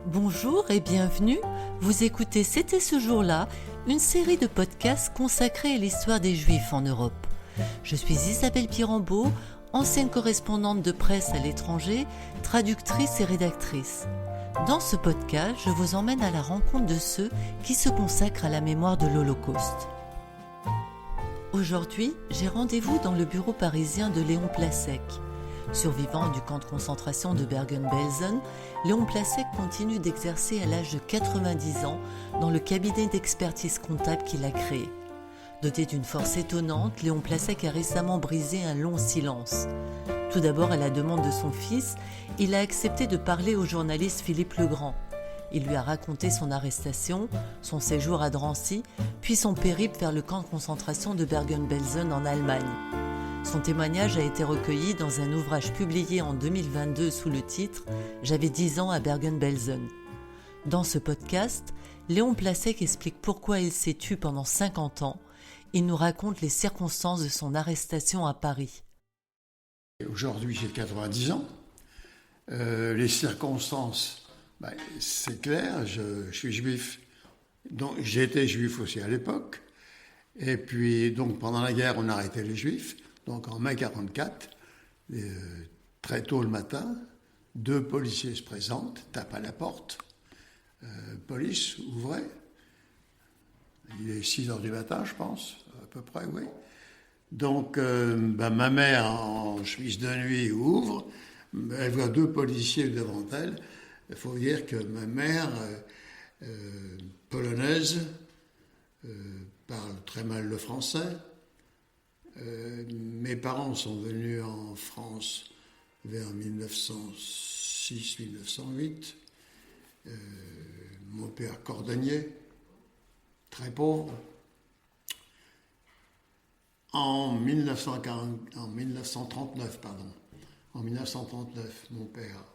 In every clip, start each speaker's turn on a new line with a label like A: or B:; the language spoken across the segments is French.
A: Bonjour et bienvenue, vous écoutez C'était ce jour-là, une série de podcasts consacrée à l'histoire des Juifs en Europe. Je suis Isabelle Pirambeau, ancienne correspondante de presse à l'étranger, traductrice et rédactrice. Dans ce podcast, je vous emmène à la rencontre de ceux qui se consacrent à la mémoire de l'Holocauste. Aujourd'hui, j'ai rendez-vous dans le bureau parisien de Léon Plasek. Survivant du camp de concentration de Bergen-Belsen, Léon Plasek continue d'exercer à l'âge de 90 ans dans le cabinet d'expertise comptable qu'il a créé. Doté d'une force étonnante, Léon Plasek a récemment brisé un long silence. Tout d'abord, à la demande de son fils, il a accepté de parler au journaliste Philippe Legrand. Il lui a raconté son arrestation, son séjour à Drancy, puis son périple vers le camp de concentration de Bergen-Belsen en Allemagne. Son témoignage a été recueilli dans un ouvrage publié en 2022 sous le titre « J'avais 10 ans à Bergen-Belsen ». Dans ce podcast, Léon Plasek explique pourquoi il s'est tu pendant 50 ans. Il nous raconte les circonstances de son arrestation à Paris.
B: Aujourd'hui, j'ai 90 ans. Les circonstances, c'est clair, je suis juif. Donc, j'étais juif aussi à l'époque. Et puis, donc, pendant la guerre, on arrêtait les juifs. Donc en mai 1944, très tôt le matin, 2 policiers se présentent, tapent à la porte. Police, ouvrez. Il est 6h du matin, je pense, à peu près, oui. Donc ma mère, en chemise de nuit, ouvre. Elle voit 2 policiers devant elle. Il faut dire que ma mère, polonaise, parle très mal le français. Mes parents sont venus en France vers 1906-1908. Mon père cordonnier, très pauvre. En 1939, mon père,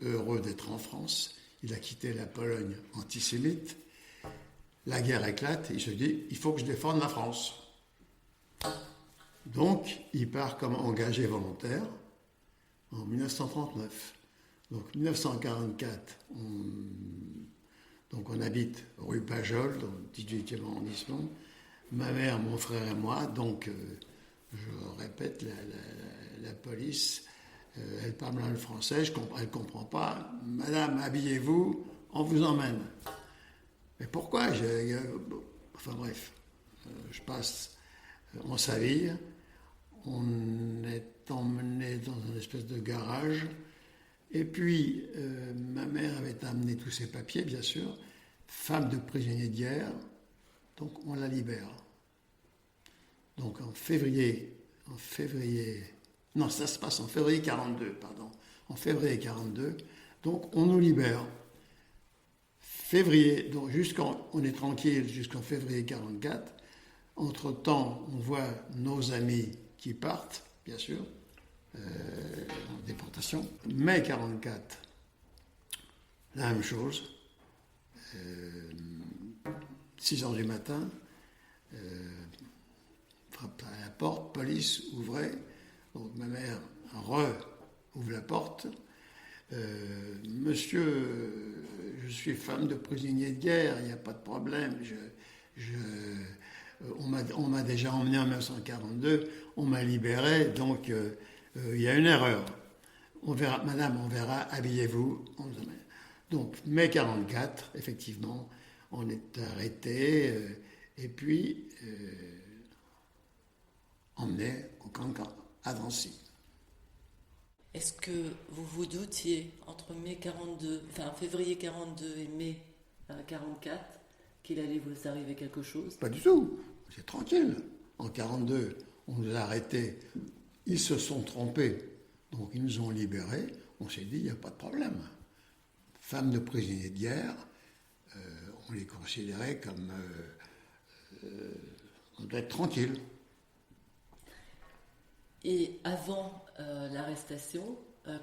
B: heureux d'être en France, il a quitté la Pologne antisémite. La guerre éclate, il se dit, il faut que je défende la France. Donc, il part comme engagé volontaire en 1939. Donc, 1944, on habite rue Pajol, dans le 18e arrondissement. Ma mère, mon frère et moi, donc, je répète, la police, elle parle mal le français, elle ne comprend pas. Madame, habillez-vous, on vous emmène. Mais pourquoi enfin bref, je passe. On s'habille, on est emmené dans une espèce de garage, et puis ma mère avait amené tous ses papiers, bien sûr, femme de prisonnier de guerre, donc on la libère. Donc en février, non, ça se passe en février 42, pardon, en février 42, donc on nous libère. Février, donc on est tranquille jusqu'en février 44. Entre-temps, on voit nos amis qui partent, bien sûr, en déportation. Mai 1944, la même chose. 6h du matin, frappe à la porte, police, ouvrez. Donc ma mère ouvre la porte. Monsieur, je suis femme de prisonnier de guerre, il n'y a pas de problème. On m'a déjà emmené en 1942, on m'a libéré, donc il y a une erreur. On verra, madame, on verra, habillez-vous. Donc, mai 1944, effectivement, on est arrêté, et puis emmené au camp à Drancy.
A: Est-ce que vous vous doutiez entre février 42 et mai 44 qu'il allait vous arriver quelque chose?
B: Pas du tout, c'est tranquille. En 1942, on nous a arrêtés, ils se sont trompés, donc ils nous ont libérés. On s'est dit, il n'y a pas de problème. Femmes de prisonniers de guerre, on les considérait comme... on doit être tranquille.
A: Et avant l'arrestation,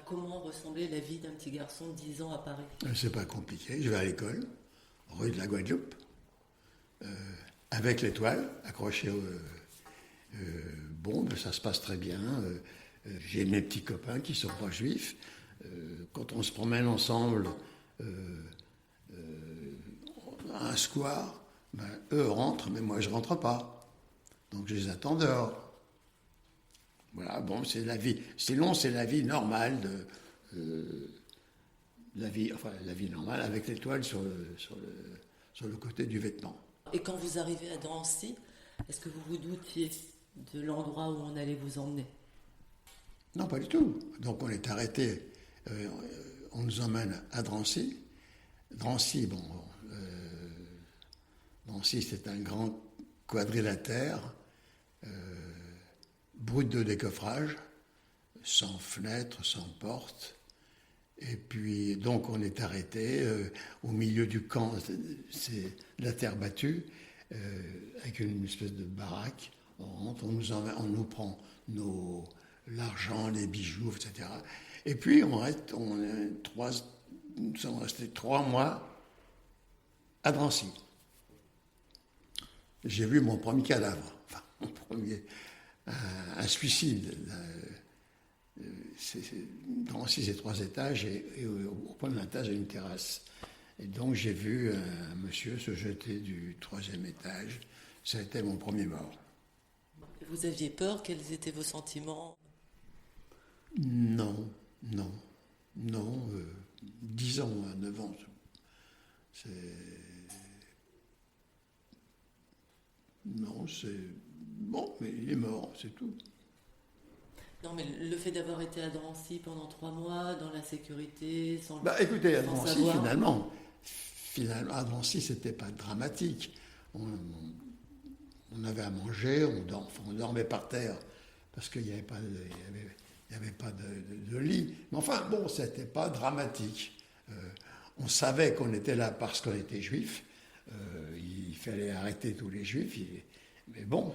A: comment ressemblait la vie d'un petit garçon de 10 ans à Paris?
B: C'est pas compliqué, je vais à l'école, rue de la Guadeloupe, avec l'étoile accrochée au... ça se passe très bien. J'ai mes petits copains qui sont pas juifs. quand on se promène ensemble à un square, ben, eux rentrent, mais moi je rentre pas. Donc je les attends dehors. Voilà, bon, c'est la vie. Sinon, c'est la vie normale la vie normale avec l'étoile sur le côté du vêtement.
A: Et quand vous arrivez à Drancy, est-ce que vous vous doutiez de l'endroit où on allait vous emmener?
B: Non, pas du tout. Donc on est arrêté, on nous emmène à Drancy. Drancy, Drancy c'est un grand quadrilatère, brut de décoffrage, sans fenêtre, sans porte. Et puis, donc, on est arrêté au milieu du camp, c'est la terre battue, avec une espèce de baraque. On rentre, on nous prend l'argent, les bijoux, etc. Et puis, nous sommes restés 3 mois à Drancy. J'ai vu mon premier cadavre, enfin, un suicide. Drancy, c'est 3 étages et au point de l'étage, il y a une terrasse. Et donc, j'ai vu un monsieur se jeter du 3e étage. Ça a été mon premier mort.
A: Vous aviez peur? Quels étaient vos sentiments?
B: Non. 10 ans, 9 ans. Non, c'est bon, mais il est mort, c'est tout.
A: Non, mais le fait d'avoir été à Drancy pendant 3 mois, dans la sécurité, sans
B: écoutez, à
A: sans
B: Drancy,
A: savoir...
B: finalement, à Drancy, c'était pas dramatique. On avait à manger, on dormait par terre, parce qu'il n'y avait pas de lit. Mais enfin, bon, c'était pas dramatique. On savait qu'on était là parce qu'on était juifs. Il fallait arrêter tous les juifs. Mais bon...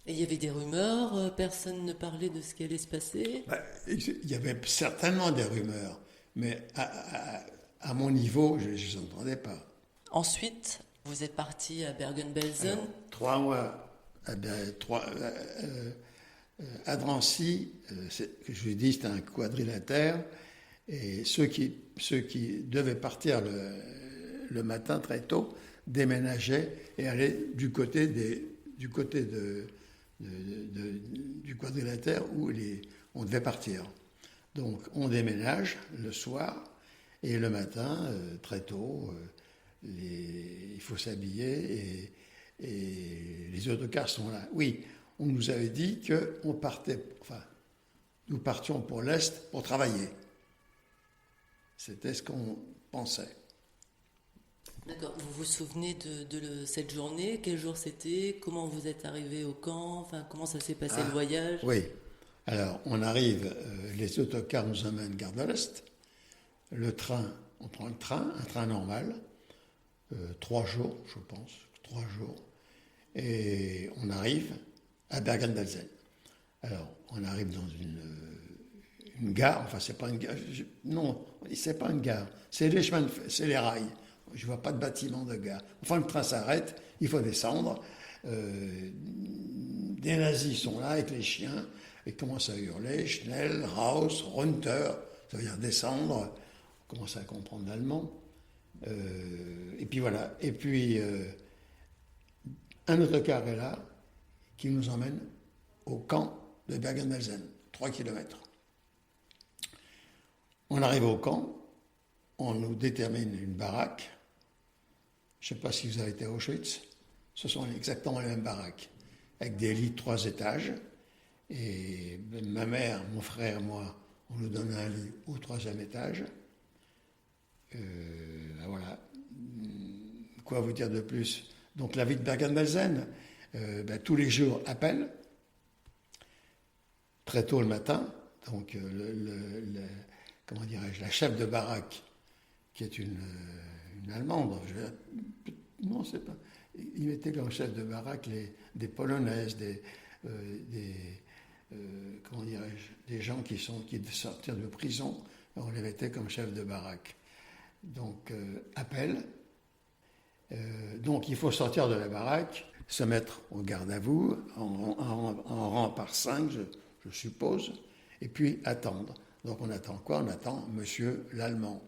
A: Et il y avait des rumeurs, personne ne parlait de ce qui allait se passer?
B: Il y avait certainement des rumeurs, mais à mon niveau, je ne les entendais pas.
A: Ensuite, vous êtes parti à Bergen-Belsen.
B: 3 mois à Drancy, je vous ai dit, c'était un quadrilatère, et ceux qui devaient partir le matin très tôt déménageaient et allaient du côté du quadrilatère où on devait partir. Donc on déménage le soir et le matin, très tôt, il faut s'habiller et les autocars sont là. Oui, on nous avait dit que nous partions pour l'Est pour travailler. C'était ce qu'on pensait.
A: D'accord. Vous vous souvenez de cette journée? Quel jour c'était? Comment vous êtes arrivé au camp? Enfin, comment ça s'est passé le voyage?
B: Oui. Alors, on arrive, les autocars nous emmènent gare de l'Est. Le train, on prend le train, un train normal, 3 jours, je pense, 3 jours. Et on arrive à Bergen-Belsen. Alors, on arrive dans une gare, enfin, c'est pas une gare, non, c'est pas une gare, c'est les rails. Je ne vois pas de bâtiment de gare. Enfin, le train s'arrête, il faut descendre. Des nazis sont là avec les chiens et commencent à hurler Schnell, raus, runter, ça veut dire descendre. On commence à comprendre l'allemand. Et puis voilà. Et puis, un autocar est là qui nous emmène au camp de Bergen-Belsen, 3 km. On arrive au camp, on nous détermine une baraque. Je ne sais pas si vous avez été à Auschwitz, ce sont exactement les mêmes baraques, avec des lits de 3 étages. Et ma mère, mon frère et moi, on nous donne un lit au 3e étage. Voilà. Quoi vous dire de plus? Donc la vie de Bergen-Belsen, tous les jours appel, très tôt le matin. Donc comment dirais-je, la chef de baraque, qui est une Allemande, non, c'est pas. Il mettait comme chef de baraque des Polonaises, comment dirais-je, des gens qui devaient sortir de prison, on les mettait comme chef de baraque. Donc, appel. Donc, il faut sortir de la baraque, se mettre au garde à vous, en rang par 5, je suppose, et puis attendre. Donc on attend quoi? On attend Monsieur l'Allemand.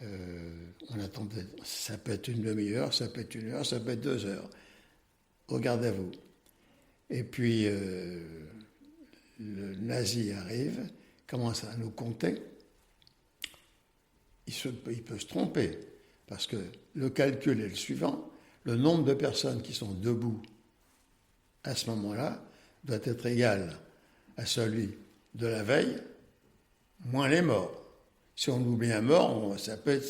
B: On attend, ça peut être une demi-heure, ça peut être 1 heure, ça peut être 2 heures. Regardez-vous. Et puis le nazi arrive, commence à nous compter. Il peut se tromper, parce que le calcul est le suivant. Le nombre de personnes qui sont debout à ce moment-là doit être égal à celui de la veille, moins les morts. Si on oublie un mort, ça peut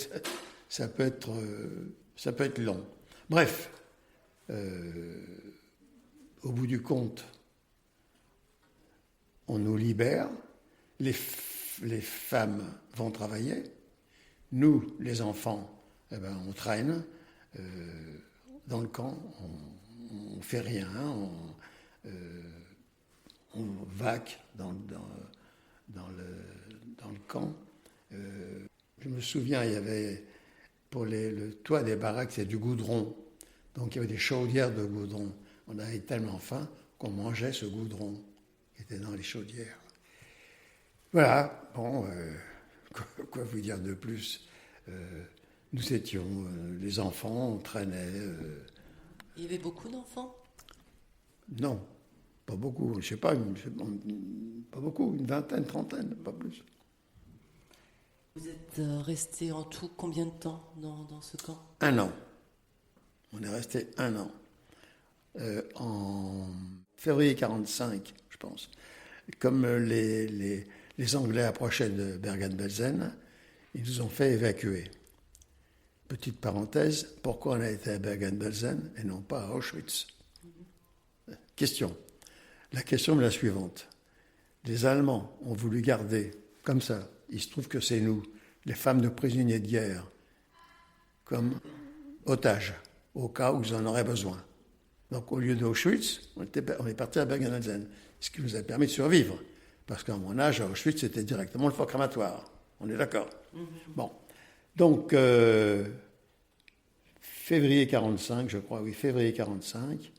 B: être long. Bref, au bout du compte, on nous libère, les femmes vont travailler, nous, les enfants, on traîne dans le camp, on fait rien, on vaque dans le camp. Je me souviens, il y avait, pour le toit des baraques, c'est du goudron. Donc il y avait des chaudières de goudron. On avait tellement faim qu'on mangeait ce goudron qui était dans les chaudières. Voilà, bon, quoi vous dire de plus? Nous étions les enfants, on traînait.
A: Il y avait beaucoup d'enfants?
B: Non, pas beaucoup. Je ne sais pas, pas beaucoup, une vingtaine, trentaine, pas plus.
A: Vous êtes resté en tout combien de temps dans ce camp?
B: 1 an. On est resté 1 an. En février 1945, je pense. Comme les Anglais approchaient de Bergen-Belsen, ils nous ont fait évacuer. Petite parenthèse, pourquoi on a été à Bergen-Belsen et non pas à Auschwitz? Question. La question est la suivante. Les Allemands ont voulu garder, comme ça, il se trouve que c'est nous, les femmes de prisonniers de guerre, comme otages, au cas où ils en auraient besoin. Donc au lieu d'Auschwitz, on est parti à Bergen-Belsen, ce qui nous a permis de survivre. Parce qu'à mon âge, à Auschwitz, c'était directement le four crématoire. On est d'accord? Bon. Donc, février 1945, je crois, oui, février 1945,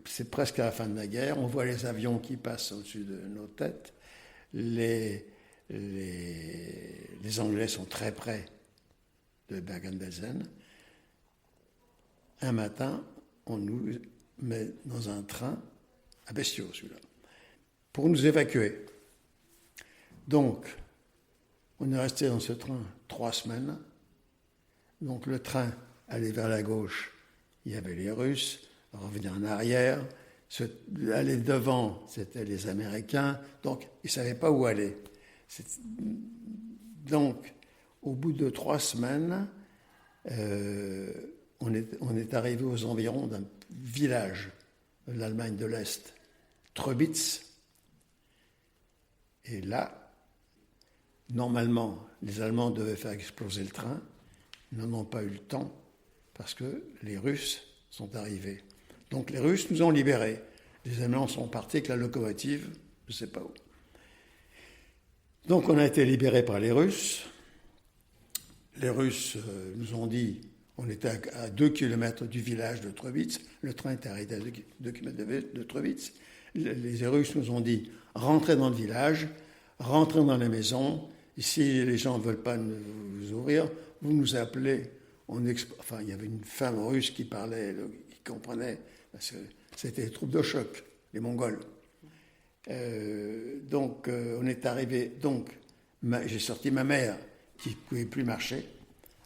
B: c'est presque à la fin de la guerre, on voit les avions qui passent au-dessus de nos têtes, les Anglais sont très près de Bergen-Belsen. Un matin, on nous met dans un train, à bestiaux celui-là, pour nous évacuer. Donc, on est resté dans ce train 3 semaines. Donc le train allait vers la gauche, il y avait les Russes, revenir en arrière, aller devant, c'était les Américains, donc ils ne savaient pas où aller. Donc, au bout de 3 semaines, on est arrivé aux environs d'un village de l'Allemagne de l'Est, Treubitz. Et là, normalement, les Allemands devaient faire exploser le train. Ils n'en ont pas eu le temps parce que les Russes sont arrivés. Donc les Russes nous ont libérés. Les Allemands sont partis avec la locomotive, je ne sais pas où. Donc on a été libérés par les Russes. Les Russes nous ont dit, on était à 2 km du village de Treubitz, le train était arrêté à 2 km de Treubitz. Les Russes nous ont dit, rentrez dans le village, rentrez dans les maisons, et si les gens ne veulent pas nous ouvrir, vous nous appelez. Enfin, il y avait une femme russe qui parlait, qui comprenait, parce que c'était les troupes de choc, les Mongols. Donc, on est arrivé. Donc, j'ai sorti ma mère, qui ne pouvait plus marcher.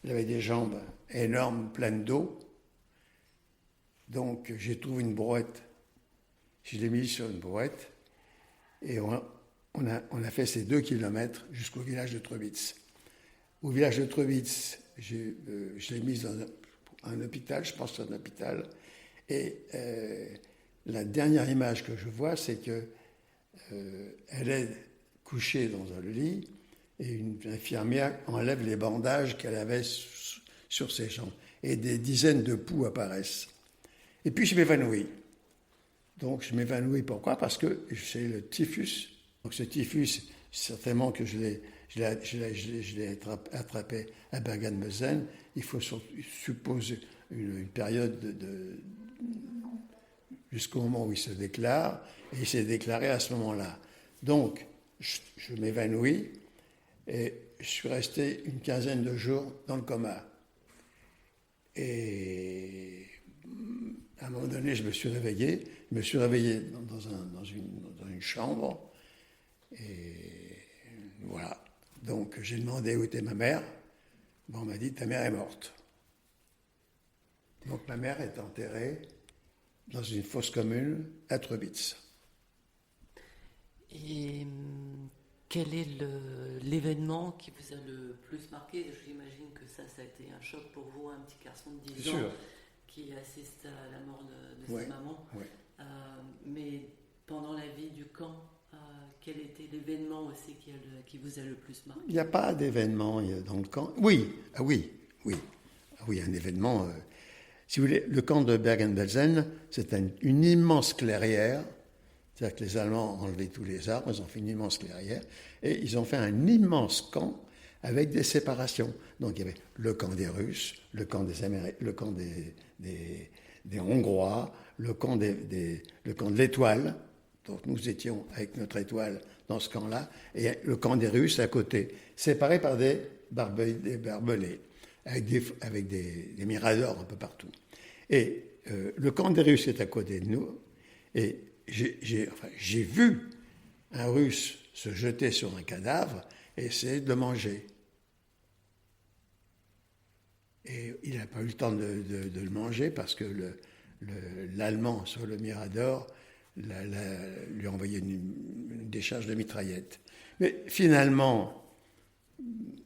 B: Elle avait des jambes énormes, pleines d'eau. Donc, j'ai trouvé une brouette. Je l'ai mise sur une brouette. Et on a fait ces 2 kilomètres jusqu'au village de Treubitz. Au village de Treubitz, je l'ai mise dans un hôpital, je pense que c'est un hôpital. Et la dernière image que je vois, c'est que elle est couchée dans un lit et une infirmière enlève les bandages qu'elle avait sur ses jambes. Et des dizaines de poux apparaissent. Et puis je m'évanouis. Donc je m'évanouis, pourquoi? Parce que j'ai le typhus. Donc ce typhus, certainement que je l'ai attrapé à Bergen-Belsen. Il faut supposer une période jusqu'au moment où il se déclare, et il s'est déclaré à ce moment-là. Donc, je m'évanouis et je suis resté une quinzaine de jours dans le coma. Et à un moment donné, je me suis réveillé. Je me suis réveillé dans une chambre. Et voilà. Donc j'ai demandé où était ma mère. Bon, on m'a dit, ta mère est morte. Donc ma mère est enterrée dans une fosse commune à Trebitz.
A: Et quel est l'événement qui vous a le plus marqué? J'imagine que ça a été un choc pour vous, un petit garçon de 10 ans qui assiste à la mort de sa maman.
B: Ouais.
A: Mais pendant la vie du camp, quel était l'événement aussi qui vous a le plus marqué?
B: Il n'y a pas d'événement dans le camp. Oui, un événement. Si vous voulez, le camp de Bergen-Belsen, c'est une immense clairière. C'est-à-dire que les Allemands ont enlevé tous les arbres, ils ont fait une immense clairière, et ils ont fait un immense camp avec des séparations. Donc il y avait le camp des Russes, le camp des Américains, le camp des Hongrois, le camp de l'Étoile. Donc nous étions avec notre étoile dans ce camp-là, et le camp des Russes à côté, séparés par des barbelés, avec des miradors un peu partout. Et le camp des Russes est à côté de nous, et j'ai vu un Russe se jeter sur un cadavre et essayer de le manger. Et il n'a pas eu le temps de le manger parce que l'Allemand sur le Mirador lui a envoyé une décharge de mitraillette. Mais finalement,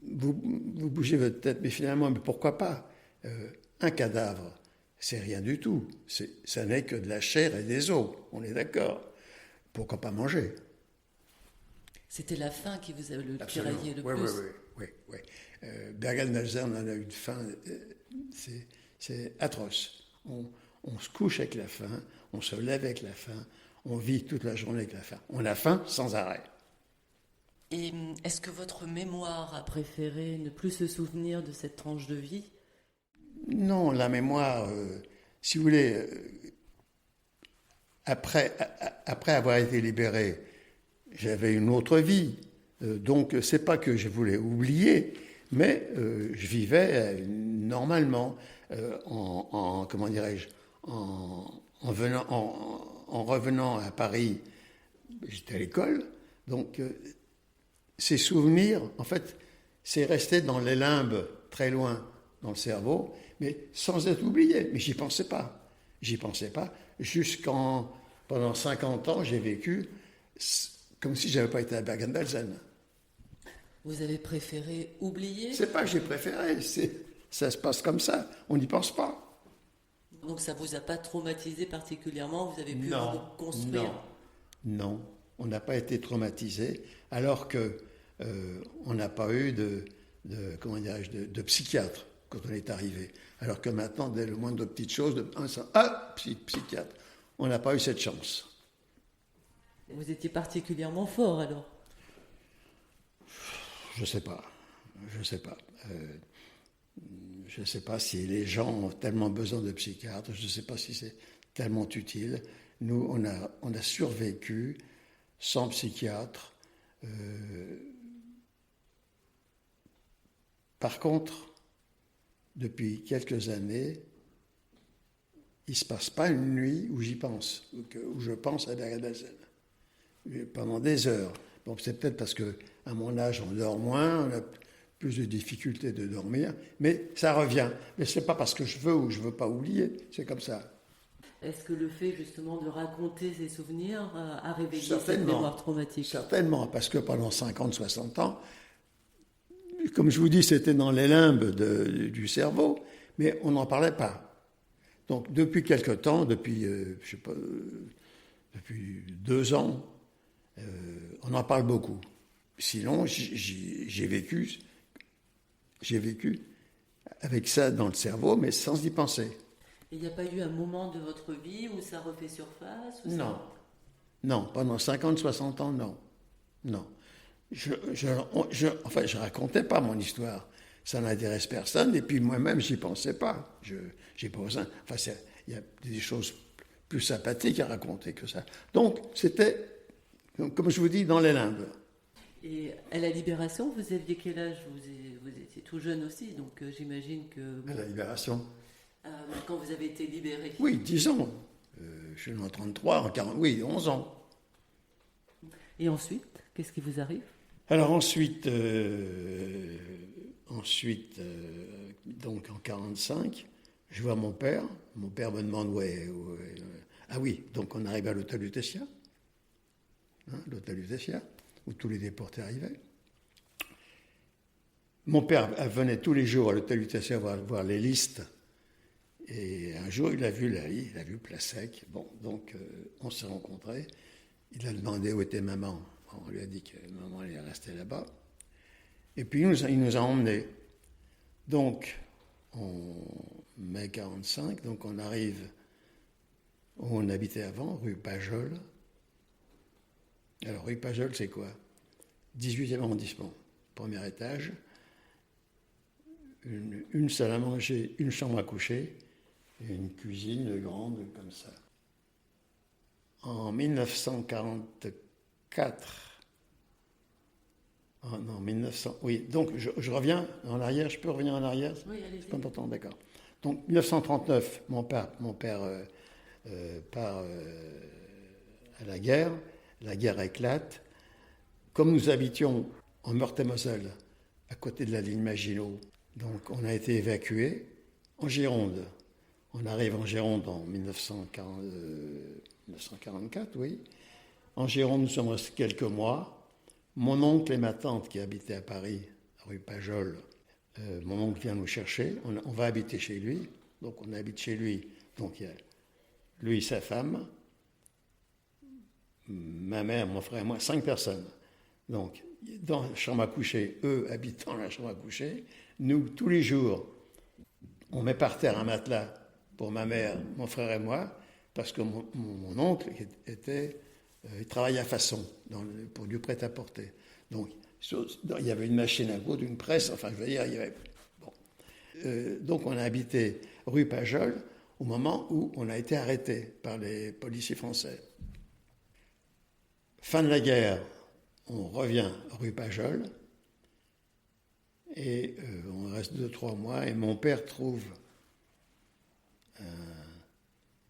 B: vous bougez votre tête, mais finalement, pourquoi pas? Un cadavre, c'est rien du tout. Ça n'est que de la chair et des os, on est d'accord. Pourquoi pas manger?
A: C'était la faim qui vous a le tiraillé le plus.
B: Oui. Bergen-Belsen, on en a eu une faim, c'est atroce. On se couche avec la faim, on se lève avec la faim, on vit toute la journée avec la faim. On a faim sans arrêt.
A: Et est-ce que votre mémoire a préféré ne plus se souvenir de cette tranche de vie?
B: Non, la mémoire, si vous voulez, après avoir été libéré, j'avais une autre vie. Donc, c'est pas que je voulais oublier, mais je vivais normalement comment dirais-je, en revenant à Paris, j'étais à l'école, donc ces souvenirs, en fait, c'est resté dans les limbes, très loin dans le cerveau, mais sans être oublié. Mais j'y pensais pas. Pendant 50 ans, j'ai vécu comme si je n'avais pas été à Bergen-Belsen.
A: Vous avez préféré oublier?
B: C'est pas que j'ai préféré, ça se passe comme ça, on n'y pense pas.
A: Donc ça ne vous a pas traumatisé particulièrement? Vous avez pu vous reconstruire?
B: Non, on n'a pas été traumatisé, alors que on n'a pas eu de psychiatre quand on est arrivé. Alors que maintenant, dès le moindre petite chose, psychiatre. On n'a pas eu cette chance.
A: Vous étiez particulièrement fort alors?
B: Je sais pas. Je ne sais pas si les gens ont tellement besoin de psychiatres. Je ne sais pas si c'est tellement utile. Nous, on a survécu sans psychiatre. Par contre, depuis quelques années, il ne se passe pas une nuit où j'y pense, où je pense à Bergen-Belsen. Pendant des heures. Bon, c'est peut-être parce qu'à mon âge, on dort moins, on a plus de difficultés de dormir, mais ça revient. Mais ce n'est pas parce que je veux ou je ne veux pas oublier, c'est comme ça.
A: Est-ce que le fait justement de raconter ces souvenirs a réveillé cette mémoire traumatique?
B: Certainement, parce que pendant 50, 60 ans, comme je vous dis, c'était dans les limbes du cerveau, mais on n'en parlait pas. Donc depuis quelque temps, depuis 2 ans, on en parle beaucoup. Sinon, j'ai vécu avec ça dans le cerveau, mais sans y penser.
A: Il n'y a pas eu un moment de votre vie où ça refait surface
B: Non, pendant 50, 60 ans, non. Je racontais pas mon histoire. Ça n'intéresse personne, et puis moi-même, j'y pensais pas. J'ai pas besoin. Enfin, il y a des choses plus sympathiques à raconter que ça. Donc, c'était, comme je vous dis, dans les limbes.
A: À la Libération, vous aviez quel âge? Vous étiez tout jeune aussi, donc j'imagine que...
B: À la Libération.
A: Quand vous avez été libéré.
B: Oui, 10 ans. Je suis né en 33, en 40, oui, 11 ans.
A: Et ensuite, qu'est-ce qui vous arrive?
B: Alors ensuite, donc en 45, je vois mon père. Mon père me demande ah oui, donc on arrive à l'hôtel du Tessia, l'hôtel du Tessia, où tous les déportés arrivaient. Mon père venait tous les jours à l'hôtel du Tessia voir les listes. Et un jour, il a vu Plasec. Bon, donc on s'est rencontrés. Il a demandé où était maman. On lui a dit que maman allait rester là-bas. Et puis il nous a emmenés. Donc, en mai 45, donc on arrive où on habitait avant, rue Pajol. Alors, rue Pajol, c'est quoi? 18e arrondissement, premier étage, une salle à manger, une chambre à coucher, et une cuisine grande comme ça. En 1944, oh non, 1900, oui, donc je reviens en arrière, je peux revenir en arrière?
A: Oui, allez-y.
B: C'est pas important, d'accord. Donc 1939, mon père part à la guerre éclate. Comme nous habitions en Meurthe-et-Moselle, à côté de la ligne Maginot, donc on a été évacués en Gironde. On arrive en Gironde en 1944, oui. En Gironde, nous sommes restés quelques mois. Mon oncle et ma tante qui habitaient à Paris, rue Pajol, mon oncle vient nous chercher. On va habiter chez lui. Donc on habite chez lui. Donc il y a lui, sa femme, ma mère, mon frère et moi, 5 personnes. Donc dans la chambre à coucher, eux habitent dans la chambre à coucher. Nous, tous les jours, on met par terre un matelas pour ma mère, mon frère et moi, parce que mon oncle il travaillait à façon pour du prêt-à-porter. Donc, il y avait une machine à coudre, une presse, enfin, je veux dire, il y avait... Bon. Donc, on a habité rue Pajol au moment où on a été arrêté par les policiers français. Fin de la guerre, on revient rue Pajol, et on reste 2-3 mois, et mon père trouve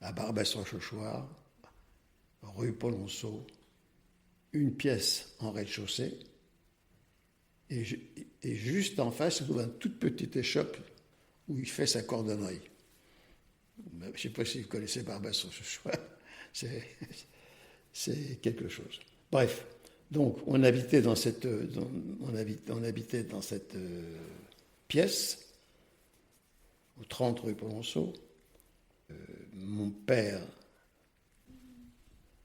B: à Barbès-Rochechouart, rue Polonceau, une pièce en rez-de-chaussée, et juste en face, il trouve une toute petite échoppe où il fait sa cordonnerie. Je ne sais pas si vous connaissez Barbès-Rochechouart, c'est quelque chose. Bref, donc on habitait dans cette, pièce, au 30 rue Polonceau. Mon père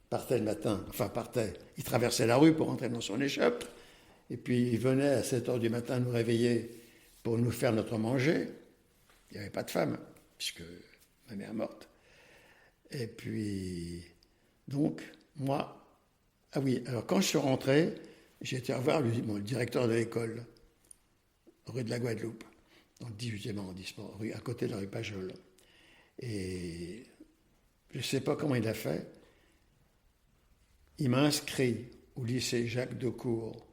B: partait le matin, il traversait la rue pour rentrer dans son échoppe, et puis il venait à 7h du matin nous réveiller pour nous faire notre manger. Il n'y avait pas de femme, puisque ma mère est morte. Et puis, donc, moi, ah oui, alors quand je suis rentré, j'ai été revoir le directeur de l'école, rue de la Guadeloupe, dans le 18e arrondissement, à côté de la rue Pajol. Et je ne sais pas comment il a fait. Il m'a inscrit au lycée Jacques Decour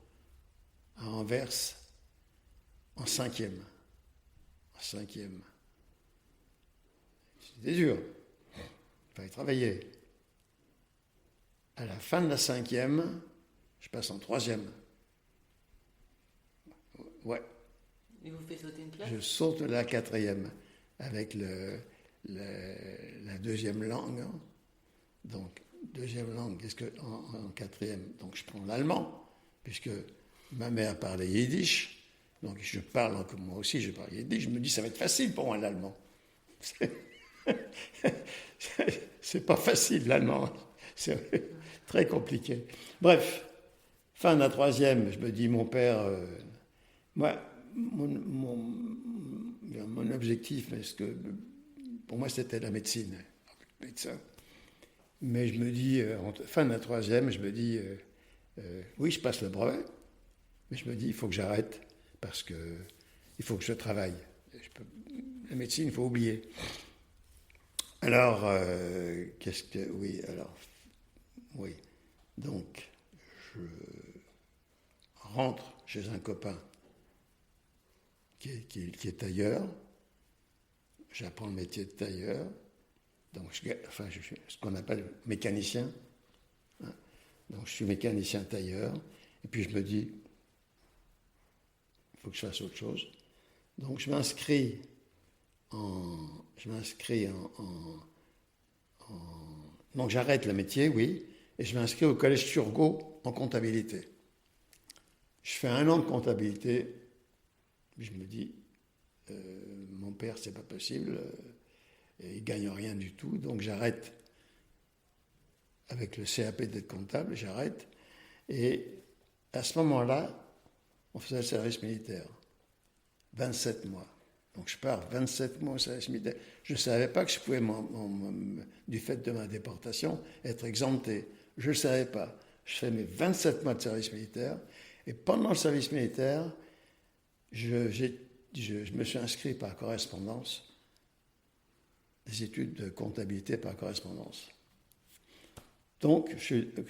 B: à Anvers en 5e. En 5e. C'était dur. Il fallait travailler. À la fin de la 5e, je passe en 3e. Ouais.
A: Et vous faites sauter une classe?
B: Je saute la 4e avec la deuxième langue. Donc, deuxième langue, qu'est-ce que en 4e? Donc, je prends l'allemand, puisque ma mère parlait yiddish. Donc, je parle, comme moi aussi, je parle yiddish. Je me dis, ça va être facile pour moi, l'allemand. C'est pas facile, l'allemand. C'est très compliqué. Bref, fin de la 3e, je me dis, mon père... moi, mon objectif, pour moi, c'était la médecine, médecin. Mais je me dis, fin de la 3e, je me dis, oui, je passe le brevet, mais je me dis, il faut que j'arrête, parce qu'il faut que je travaille. La médecine, il faut oublier. Alors, oui, donc, je rentre chez un copain qui est tailleur. J'apprends le métier de tailleur. Donc, je suis ce qu'on appelle mécanicien. Hein. Donc, je suis mécanicien tailleur. Et puis, je me dis, il faut que je fasse autre chose. Donc, je m'inscris donc, j'arrête le métier, oui, et je m'inscris au collège Turgot en comptabilité. Je fais 1 an de comptabilité. Je me dis, mon père, c'est pas possible. Il gagne rien du tout, donc j'arrête. Avec le CAP d'être comptable, j'arrête. Et à ce moment-là, on faisait le service militaire. 27 mois. Donc je pars 27 mois au service militaire. Je ne savais pas que je pouvais, du fait de ma déportation, être exempté. Je ne le savais pas. Je fais mes 27 mois de service militaire. Et pendant le service militaire, je me suis inscrit par correspondance, des études de comptabilité par correspondance. Donc,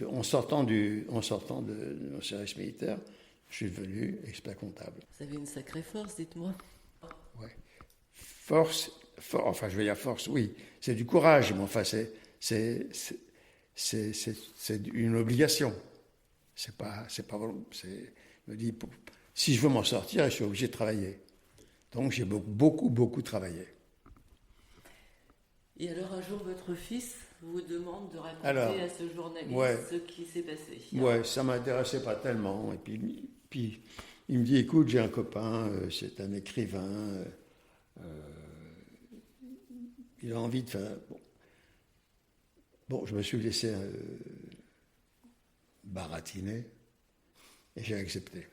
B: en sortant de mon service militaire, je suis devenu expert comptable.
A: Vous avez une sacrée force, dites-moi.
B: Ouais. Enfin, je veux dire force, oui. C'est du courage, mais enfin, c'est une obligation. Je me dis, si je veux m'en sortir, je suis obligé de travailler. Donc, j'ai beaucoup travaillé.
A: Et alors, un jour, votre fils vous demande de raconter à ce journaliste ce qui s'est passé.
B: Oui, ça ne m'intéressait pas tellement. Et puis, il me dit, écoute, j'ai un copain, c'est un écrivain, il a envie de faire... Bon, je me suis laissé baratiner et j'ai accepté.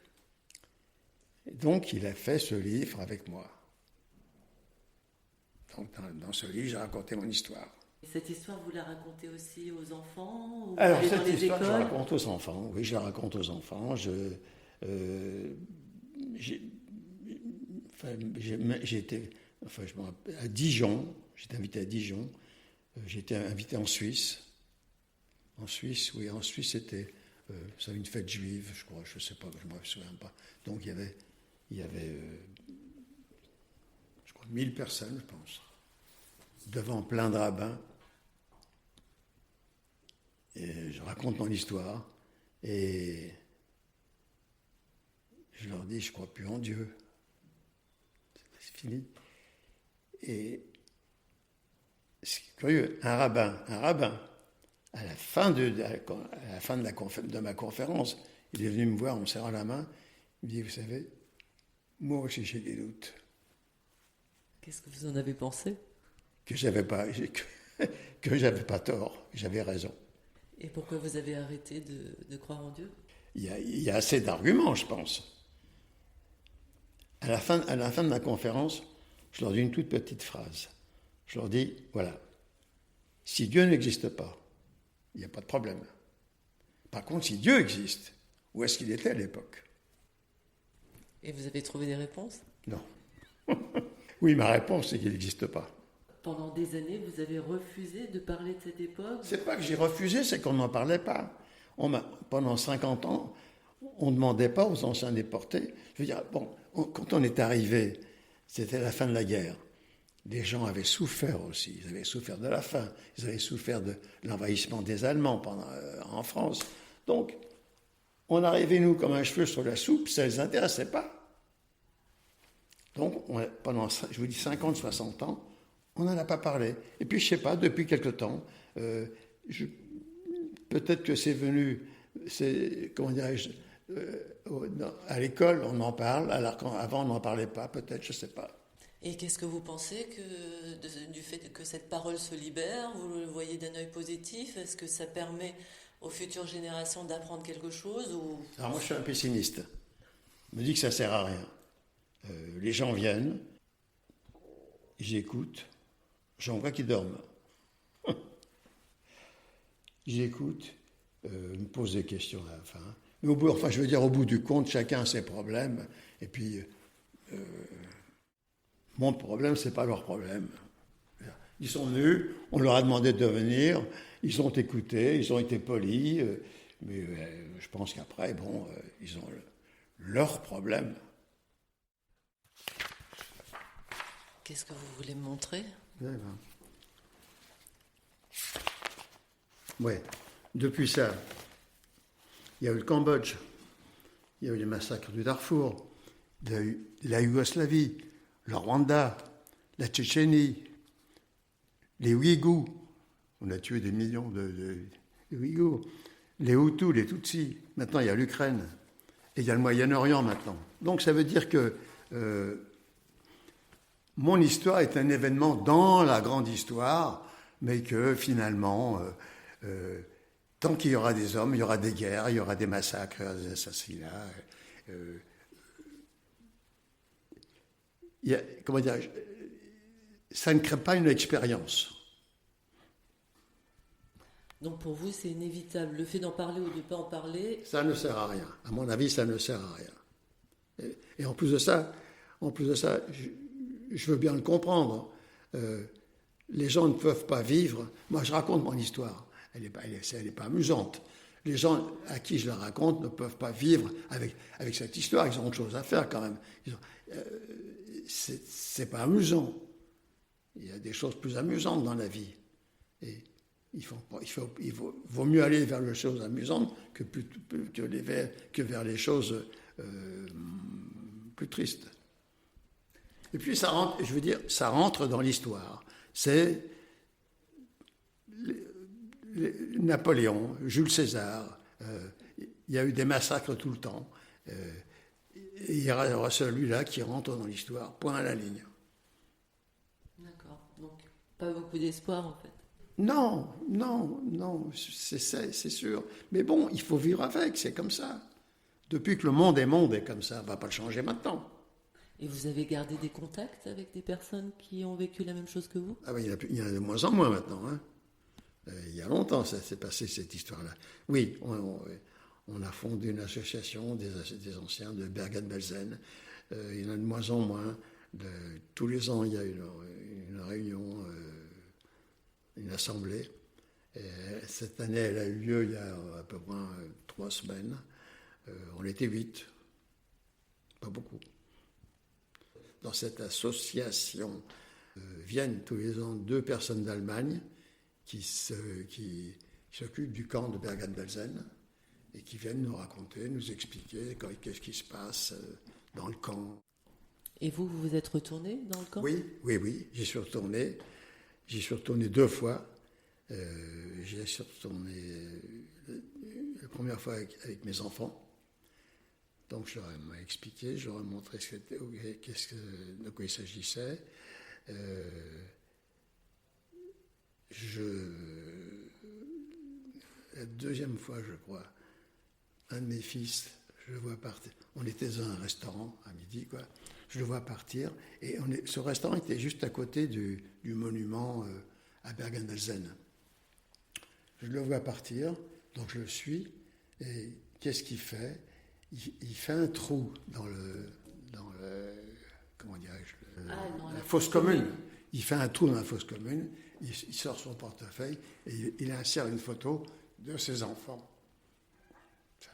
B: Et donc, il a fait ce livre avec moi. Donc, dans ce livre, j'ai raconté mon histoire.
A: Et cette histoire, vous la racontez aussi aux enfants ou
B: Alors,
A: dans
B: cette
A: les
B: histoire,
A: écoles?
B: je la raconte aux enfants. Oui, je la raconte aux enfants. J'étais à Dijon. J'étais invité à Dijon. J'étais invité en Suisse. En Suisse, c'était une fête juive, je crois. Je ne sais pas, je ne me souviens pas. Donc, il y avait je crois, 1000 personnes, je pense, devant plein de rabbins. Et je raconte mon histoire et je leur dis, je ne crois plus en Dieu. C'est fini. Et c'est curieux, un rabbin, à la fin de ma conférence, il est venu me voir en me serrant la main. Il me dit, vous savez, moi aussi j'ai des doutes.
A: Qu'est-ce que vous en avez pensé?
B: Que j'avais pas tort, j'avais raison.
A: Et pourquoi vous avez arrêté de croire en Dieu?
B: Il y a assez d'arguments, je pense. À la fin de ma conférence, je leur dis une toute petite phrase. Je leur dis, voilà, si Dieu n'existe pas, il n'y a pas de problème. Par contre, si Dieu existe, où est-ce qu'il était à l'époque?
A: Et vous avez trouvé des réponses?
B: Non. Oui, ma réponse, c'est qu'il n'existe pas.
A: Pendant des années, vous avez refusé de parler de cette époque?
B: C'est pas que j'ai refusé, c'est qu'on n'en parlait pas. Pendant 50 ans, on ne demandait pas aux anciens déportés. Je veux dire, quand on est arrivé, c'était la fin de la guerre. Les gens avaient souffert aussi. Ils avaient souffert de la faim. Ils avaient souffert de l'envahissement des Allemands en France. Donc, on arrivait, nous, comme un cheveu sur la soupe, ça ne les intéressait pas. Donc, pendant, je vous dis, 50, 60 ans, on n'en a pas parlé. Et puis, je ne sais pas, depuis quelque temps, peut-être que c'est venu, comment dirais-je, à l'école, on en parle, alors qu'avant, on n'en parlait pas, peut-être, je ne sais pas.
A: Et qu'est-ce que vous pensez du fait que cette parole se libère? Vous le voyez d'un œil positif? Est-ce que ça permet aux futures générations d'apprendre quelque chose
B: Alors moi, je suis un pessimiste. Je me dis que ça ne sert à rien. Les gens viennent, j'écoute, j'en vois qui dorment. J'écoute, me pose des questions à la fin. Mais au bout du compte, chacun a ses problèmes. Et puis, mon problème, ce n'est pas leur problème. Ils sont venus, on leur a demandé de venir, ils ont écouté, ils ont été polis, mais je pense qu'après, ils ont leurs problèmes.
A: Qu'est-ce que vous voulez me montrer?
B: Ouais. Depuis ça, il y a eu le Cambodge, il y a eu les massacres du Darfour, il y a eu la Yougoslavie, le Rwanda, la Tchétchénie, les Ouïghours. On a tué des millions de Ouïghours. Les Hutus, les Tutsis. Maintenant, il y a l'Ukraine. Et il y a le Moyen-Orient maintenant. Donc, ça veut dire que mon histoire est un événement dans la grande histoire, mais que finalement, tant qu'il y aura des hommes, il y aura des guerres, il y aura des massacres, il y aura des assassinats. Comment dire, ça ne crée pas une expérience.
A: Donc pour vous, c'est inévitable. Le fait d'en parler ou de ne pas en parler...
B: Ça ne sert à rien. À mon avis, ça ne sert à rien. Et en plus de ça, je veux bien le comprendre. Les gens ne peuvent pas vivre. Moi, je raconte mon histoire. Elle n'est pas amusante. Les gens à qui je la raconte ne peuvent pas vivre avec cette histoire. Ils ont autre chose à faire quand même. C'est pas amusant. Il y a des choses plus amusantes dans la vie. Et vaut mieux aller vers les choses amusantes que vers les choses plus tristes. Et puis ça rentre dans l'histoire. C'est Napoléon, Jules César. Il y a eu des massacres tout le temps. Et il y aura celui-là qui rentre dans l'histoire, point à la ligne.
A: D'accord. Donc pas beaucoup d'espoir en fait.
B: Non, c'est sûr. Mais bon, il faut vivre avec, c'est comme ça. Depuis que le monde est comme ça, on ne va pas le changer maintenant.
A: Et vous avez gardé des contacts avec des personnes qui ont vécu la même chose que vous?
B: Ah ben, il y en a de moins en moins maintenant. Hein. Il y a longtemps, ça s'est passé cette histoire-là. Oui, on a fondé une association des anciens de Bergen-Belsen. Il y en a de moins en moins. Tous les ans, il y a une réunion, une assemblée. Et cette année, elle a eu lieu il y a à peu près 3 semaines. On était 8, pas beaucoup. Dans cette association viennent tous les ans 2 personnes d'Allemagne qui s'occupent du camp de Bergen-Belsen et qui viennent nous raconter, nous expliquer qu'est-ce qui se passe dans le camp.
A: Et vous vous êtes retourné dans le camp?
B: Oui, j'y suis retourné. J'y suis retourné 2 fois. J'y suis retourné la première fois avec mes enfants. Donc je leur ai expliqué, je leur ai montré de quoi il s'agissait. La deuxième fois, je crois, un de mes fils, je le vois partir. On était dans un restaurant à midi, quoi. Je le vois partir, et ce restaurant était juste à côté du monument à Bergen-Belsen. Je le vois partir, donc je le suis, et qu'est-ce qu'il fait? Il fait un trou dans le comment dirais-je, la fosse commune. Il fait un trou dans la fosse commune, il sort son portefeuille et il insère une photo de ses enfants.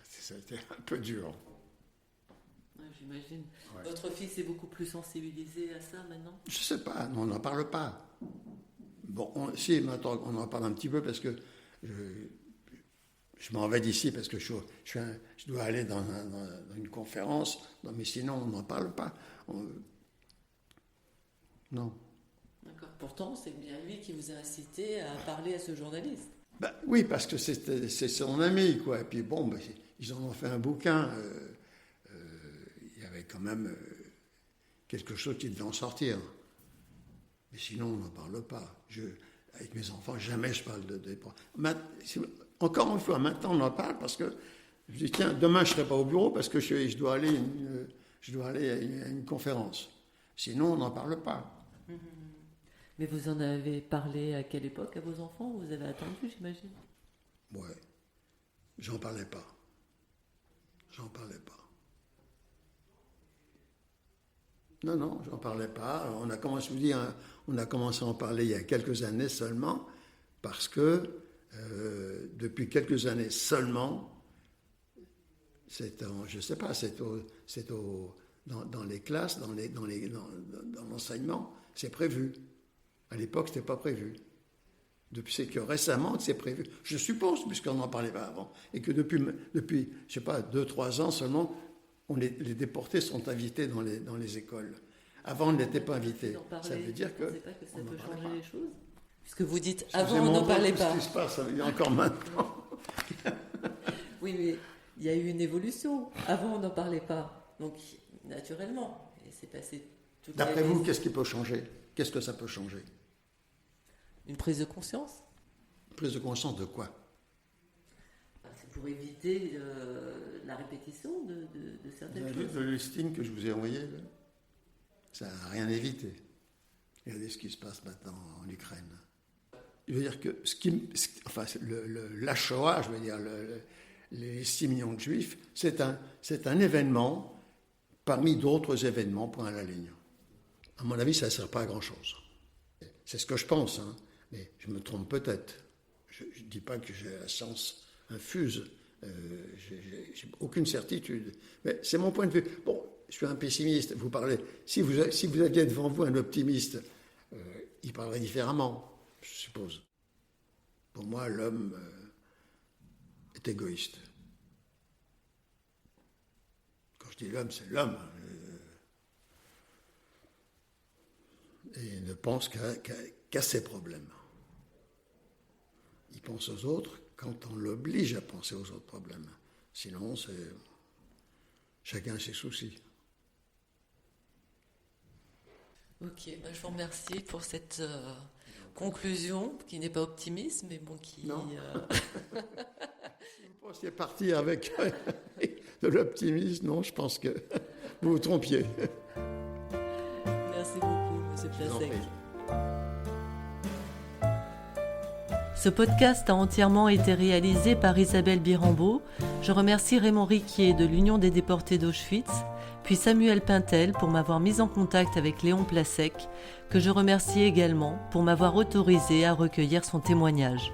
B: Ça a été un peu dur.
A: Ouais, j'imagine.
B: Ouais.
A: Votre fils est beaucoup plus sensibilisé à ça maintenant?
B: Je ne sais pas, on n'en parle pas. Bon, maintenant on en parle un petit peu parce que je m'en vais d'ici parce que je dois aller dans une conférence, mais sinon on n'en parle pas. Non.
A: D'accord. Pourtant, c'est bien lui qui vous a incité à parler à ce journaliste.
B: Ben, oui, parce que c'est son ami, quoi. Et puis bon, ils en ont fait un bouquin. Il y avait quand même quelque chose qui devait en sortir. Mais sinon, on n'en parle pas. Avec mes enfants, jamais je parle de encore une fois, maintenant on en parle parce que je dis tiens, demain je ne serai pas au bureau parce que je dois aller à une conférence. Sinon, on n'en parle pas.
A: Mais vous en avez parlé à quelle époque à vos enfants? Vous avez attendu, j'imagine?
B: Ouais, j'en parlais pas. Non, j'en parlais pas. On a commencé à en parler il y a quelques années seulement, parce que depuis quelques années seulement, je sais pas, dans les classes, dans l'enseignement, c'est prévu. À l'époque, c'était pas prévu. C'est que récemment que c'est prévu. Je suppose, puisqu'on n'en parlait pas avant. Et que depuis je sais pas, 2-3 ans seulement, les déportés sont invités dans les écoles. Avant, on n'était pas invités. Ça veut dire que...
A: Vous ne pensez pas que ça peut changer les choses? Puisque vous dites, avant, on n'en parlait pas.
B: Ce qui se passe, il y a encore maintenant.
A: Oui, mais il y a eu une évolution. Avant, on n'en parlait pas. Donc, naturellement, et c'est passé toute la vie.
B: D'après vous, qu'est-ce qui peut changer? Qu'est-ce que ça peut changer?
A: Une prise de conscience?
B: Une prise de conscience de quoi?
A: C'est pour éviter la répétition de certaines choses.
B: Le listing que je vous ai envoyé, là, ça n'a rien évité. Regardez ce qui se passe maintenant en Ukraine. Je veux dire que la Shoah, je veux dire, les 6 millions de Juifs, c'est un événement parmi d'autres événements, point à la ligne. À mon avis, ça ne sert pas à grand-chose. C'est ce que je pense, hein, mais je me trompe peut-être. Je ne dis pas que j'ai la science infuse, j'ai aucune certitude. Mais c'est mon point de vue. Bon, je suis un pessimiste, vous parlez. Si vous aviez devant vous un optimiste, il parlerait différemment, je suppose. Pour moi, l'homme est égoïste. Quand je dis l'homme, c'est l'homme. Et ne pense qu'à ses problèmes. Il pense aux autres quand on l'oblige à penser aux autres problèmes. Sinon, c'est chacun ses soucis.
A: Ok, je vous remercie pour cette conclusion qui n'est pas optimiste, mais bon, qui...
B: Non. Si vous pensiez partir avec de l'optimisme, non, je pense que vous vous trompiez.
A: Merci beaucoup, M. Plasek. Ce podcast a entièrement été réalisé par Isabelle Birambeau. Je remercie Raymond Riquier de l'Union des déportés d'Auschwitz, puis Samuel Pintel pour m'avoir mis en contact avec Léon Plasek, que je remercie également pour m'avoir autorisé à recueillir son témoignage.